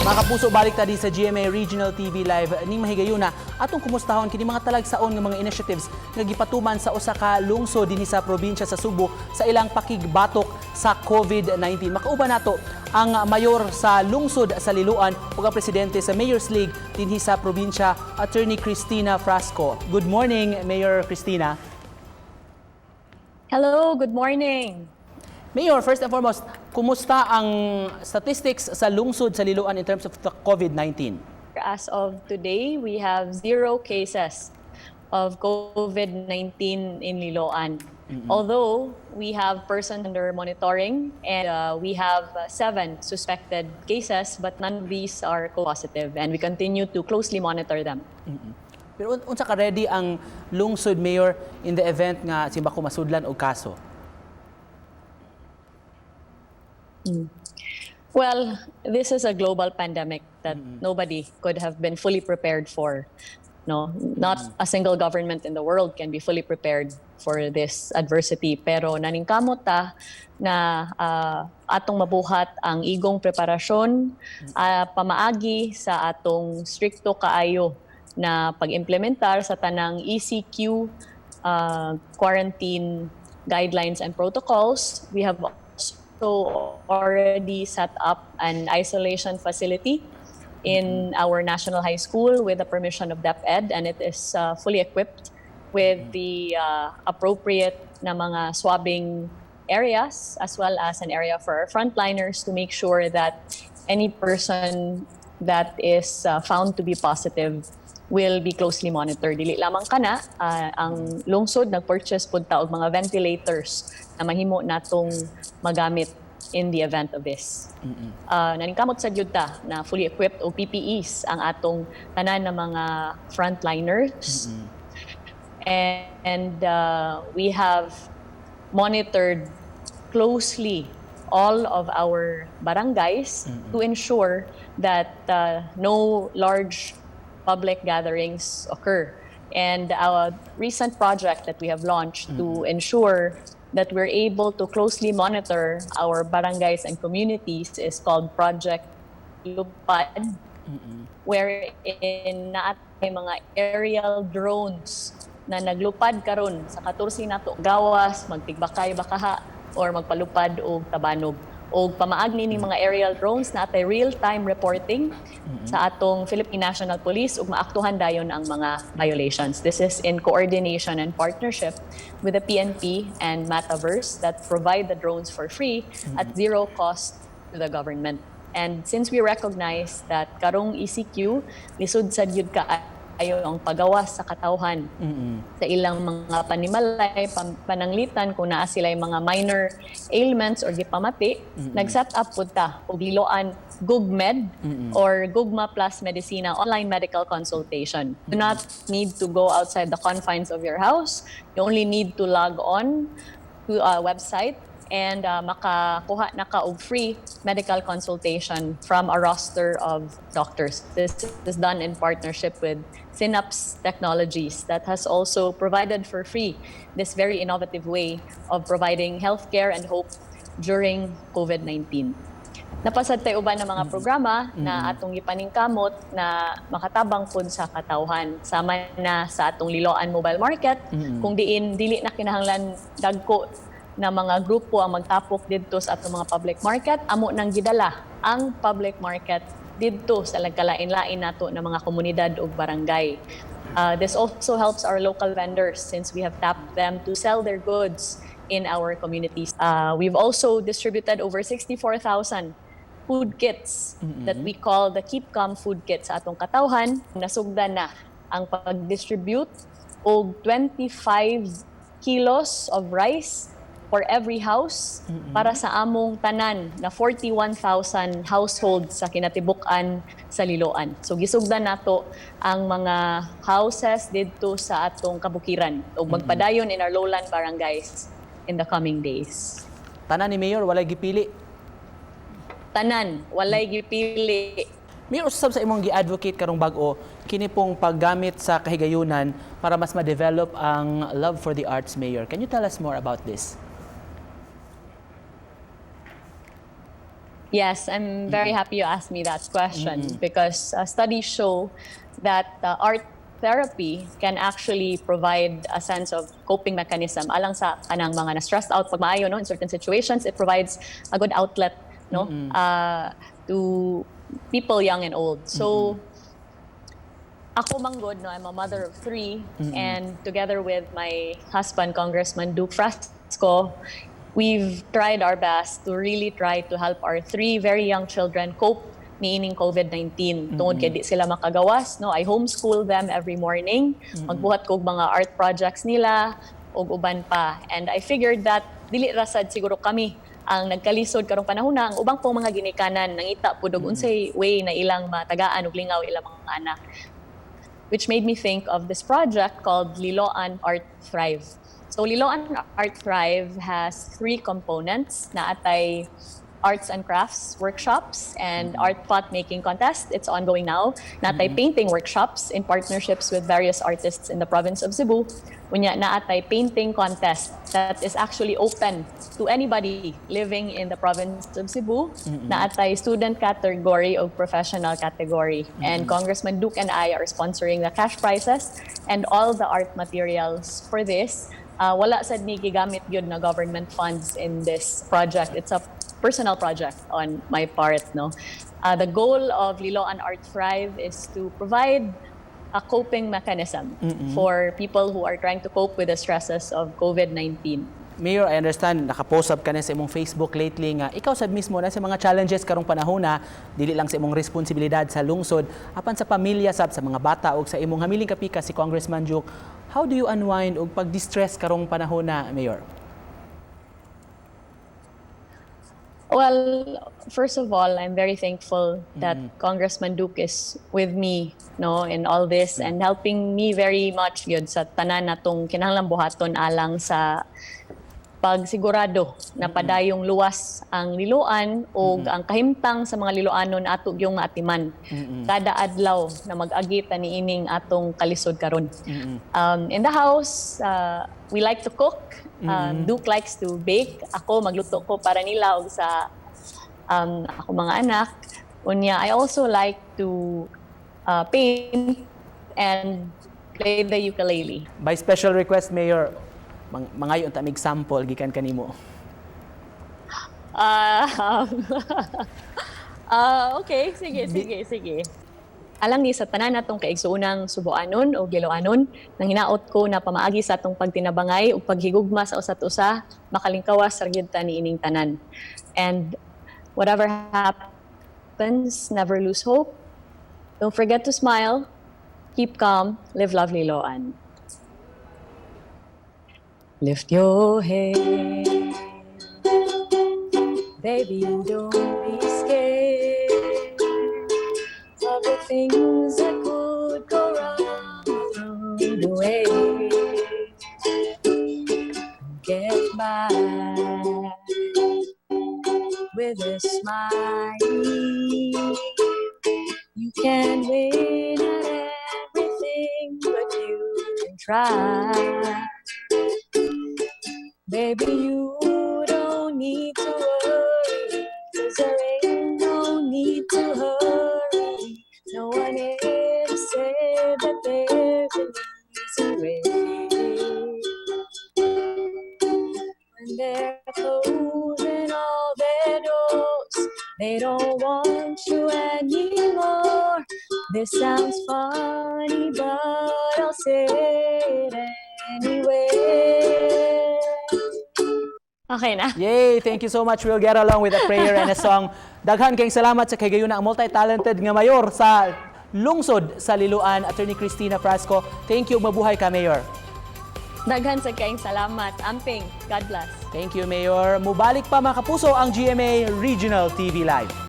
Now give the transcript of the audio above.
Mga kapuso, balik ta di sa GMA Regional TV Live ning mahigayuna atong kumustahon kini mga talagsaon nga mga initiatives nga gipatuman sa usa ka lungsod dinhi sa probinsya sa Subo sa ilang pakigbatok sa COVID-19. Makauban nato ang mayor sa lungsod sa Liloan ug ang presidente sa Mayor's League dinhi sa probinsya, Attorney Cristina Frasco. Good morning, Mayor Cristina. Hello, good morning. Mayor, first and foremost, kumusta ang statistics sa lungsod sa Liloan in terms of the COVID-19? As of today, we have 0 cases of COVID-19 in Liloan. Although we have persons under monitoring and we have 7 suspected cases, but none of these are positive and we continue to closely monitor them. Pero unsa ka ready ang lungsod, Mayor, in the event nga simbako masudlan og kaso? Well, this is a global pandemic that nobody could have been fully prepared for. No, not a single government in the world can be fully prepared for this adversity. Pero naningkamot ta na atong mabuhat ang igong preparasyon, pamaagi sa atong strikto kaayo na pag-implementar sa tanang ECQ quarantine guidelines and protocols. We have already set up an isolation facility in our national high school with the permission of DepEd, and it is fully equipped with the appropriate na mga swabbing areas as well as an area for our frontliners to make sure that any person that is found to be positive will be closely monitored. Dili lamang kana, ang lungsod nag-purchase pud ta og mga ventilators na mahimo natong magamit in the event of this. Naningkamot sa jud ta na fully equipped o PPEs ang atong tanan na mga frontliners. And we have monitored closely all of our barangays to ensure that no large public gatherings occur. And our recent project that we have launched to ensure that we're able to closely monitor our barangays and communities is called Project Lupad, wherein naatay mga aerial drones na naglupad karon sa 14 nato gawas, magtigbakay bakaha or magpalupad og tabanog. O pamaagni ni mga aerial drones na atay real-time reporting sa atong Philippine National Police ug maaktuhan dayon ang mga violations. This is in coordination and partnership with the PNP and Metaverse that provide the drones for free at zero cost to the government. And since we recognize that karong ECQ, lisod sa gyud ayo ang pagawas sa katawhan sa ilang mga panimalay, pananglitan kung naa sila mga minor ailments or gipamati, nag-set up pud ta og Liloan GugMed or Gugma Plus Medicina online medical consultation. Do not need to go outside the confines of your house. You only need to log on to a website and makakuha na ka og free medical consultation from a roster of doctors. This is done in partnership with Synapse Technologies that has also provided for free this very innovative way of providing healthcare and hope during COVID-19. Napasad tayo uban ng mga programa na atong ipaningkamot na makatabang pud sa katawhan. Sama na sa atong Liloan Mobile Market, kung dili na kinahanglan dagko na mga grupo ang magtapok didto sa atong mga public market, amo nang gidala ang public market didto sa lagkalain-lain nato na mga komunidad o barangay. This also helps our local vendors since we have tapped them to sell their goods in our communities. We've also distributed over 64,000 food kits that we call the Keep Calm food kits sa atong katawhan. Nasugdan na ang pag-distribute og 25 kilos of rice for every house para sa among tanan na 41,000 households sa kinatibuk-an sa Liloan. So gisugdan nato ang mga houses didto sa atong kabukiran ug magpadayon in our lowland barangays in the coming days. Tanan ni Mayor, walay gipili. Tanan, walay gipili. Mayor, usab sa imong gi-advocate karong bag-o kini pong paggamit sa kahigayunan para mas ma-develop ang love for the arts, Mayor. Can you tell us more about this? Yes, I'm very happy you asked me that question because studies show that art therapy can actually provide a sense of coping mechanism alang sa kanang mga na-stressed out pag maayo, no, in certain situations. It provides a good outlet, no, to people young and old. So ako manggod, no, I'm a mother of 3 and together with my husband, Congressman Duke Frasco, we've tried our best to really try to help our 3 very young children cope niining COVID-19. Tungod kay di sila makagawas, no, I homeschool them every morning. Magbuhat ko og mga art projects nila og uban pa. And I figured that dili rasad siguro kami ang nagkalisod karong panahon na ang ubang pong mga ginikanan nangita pud og unsay way na ilang matagaan og lingaw ilang mga anak. Which made me think of this project called Liloan Art Thrive. So Liloan Art Thrive has 3 components na atay arts and crafts workshops and art pot making contest. It's ongoing now. Natay painting workshops in partnerships with various artists in the province of Cebu. Unya naatay painting contest that is actually open to anybody living in the province of Cebu. Naatay student category o professional category. And Congressman Duke and I are sponsoring the cash prizes and all the art materials for this. Wala sad ni gigamit gyud na government funds in this project. It's a personal project on my part, no. The goal of Liloan Art Thrive is to provide a coping mechanism for people who are trying to cope with the stresses of COVID-19. Mayor, I understand, nakapost up ka na sa imong Facebook lately nga ikaw sad mismo na sa mga challenges karong panahon na dili lang sa imong responsibilidad sa lungsod, apan sa pamilya sab sa mga bata ug sa imong hamiling kapika si Congressman Duke. How do you unwind og pag-distress karong panahon na, Mayor? Well, first of all, I'm very thankful that Congressman Duke is with me, no, in all this and helping me very much yun sa tanan natong kinahanglang buhaton alang sa pagsigurado na padayong luwas ang Liloan o ang kahimtang sa mga Liloanon ato yung maatiman. Kada adlaw na mag-agita ni ining atong kalisod karon. In the house, we like to cook. Duke likes to bake. Ako magluto ko para nila og sa ako mga anak. Unya, I also like to paint and play the ukulele. By special request, Mayor, mga yung tamig sample gikan kanimo. Okay, sige. Alang ni sa tanan natong kaigsuunang Subuanon o Liloanon, nang hinaot ko na pamaagi sa atong pagtinabangay o paghigugma sa usa't usa, makalingkawas sa gyud ta niining tanan. And whatever happens, never lose hope. Don't forget to smile, keep calm, live love, Liloan. Lift your head, baby, don't be scared of the things that could go wrong along the way. Get by with a smile. You can win at everything, but you can try. Baby, you don't need to worry, 'cause there ain't no need to hurry. No one ever said that there's an easy way. When they're closing all their doors, they don't want you anymore. This sounds funny, but I'll say it anyway. Okay na. Yay! Thank you so much. We'll get along with a prayer and a song. Daghan kayong salamat sa kaygayon ang multi-talented nga mayor sa lungsod sa Liloan, Attorney Cristina Frasco. Thank you. Mabuhay ka, Mayor. Daghan sa kayong salamat. Amping. God bless. Thank you, Mayor. Mubalik pa mga kapuso ang GMA Regional TV Live.